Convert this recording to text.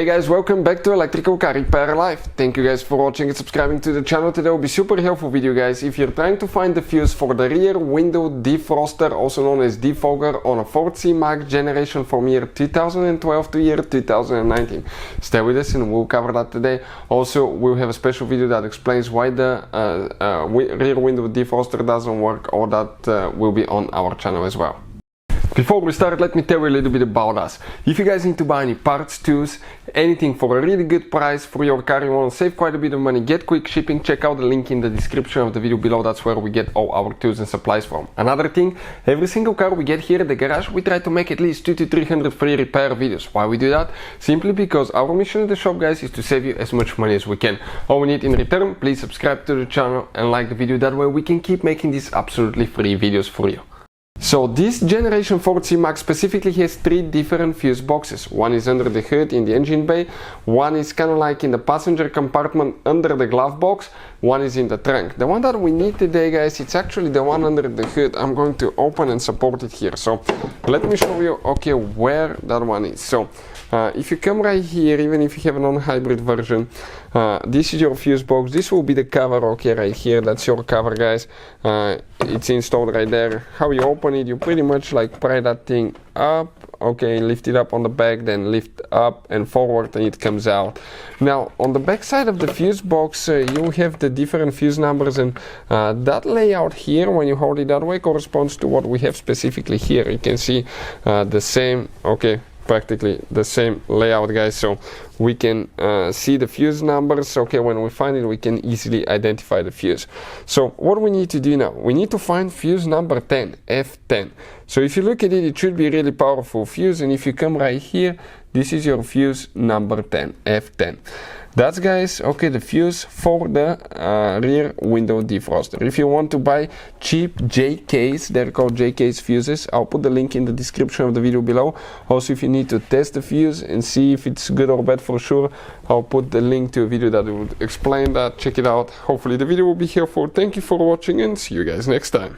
Hey guys, welcome back to Electrical Car Repair Live. Thank you guys for watching and subscribing to the channel. Today will be super helpful video, guys. If you're trying to find the fuse for the rear window defroster, also known as defogger, on a Ford C-Max generation from year 2012 to year 2019. Stay with us and we'll cover that today. Also, we'll have a special video that explains why the rear window defroster doesn't work, or that will be on our channel as well. Before we start, let me tell you a little bit about us. If you guys need to buy any parts, tools, anything for a really good price for your car, you want to save quite a bit of money, get quick shipping, check out the link in the description of the video below. That's where we get all our tools and supplies from. Another thing, every single car we get here at the garage, we try to make at least 200 to 300 free repair videos. Why we do that? Simply because our mission at the shop, guys, is to save you as much money as we can. All we need in return, please subscribe to the channel and like the video. That way we can keep making these absolutely free videos for you. So this generation Ford C-Max specifically has three different fuse boxes. One is under the hood in the engine bay, one is kind of like in the passenger compartment under the glove box, one is in the trunk. The one that we need today, guys, it's actually the one under the hood. I'm going to open and support it here. So let me show you, okay, where that one is. So if you come right here, even if you have a non-hybrid version, this is your fuse box. This will be the cover, okay, right here. That's your cover, guys. It's installed right there. How you open it, you pretty much like pry that thing up, okay, lift it up on the back, then lift up and forward, and it comes out. Now on the back side of the fuse box, you have the different fuse numbers, and that layout here, when you hold it that way, corresponds to what we have specifically here. You can see the same, okay, practically the same layout, guys, so we can see the fuse numbers. Okay, when we find it, we can easily identify the fuse. So what we need to do now, we need to find fuse number 10, F10. So if you look at it, it should be a really powerful fuse, and if you come right here, this is your fuse number 10, F10. That's, guys, okay, the fuse for the rear window defroster. If you want to buy cheap JKs, they're called JKs fuses, I'll put the link in the description of the video below. Also, if you need to test the fuse and see if it's good or bad for sure, I'll put the link to a video that will explain that. Check it out. Hopefully the video will be helpful. Thank you for watching and see you guys next time.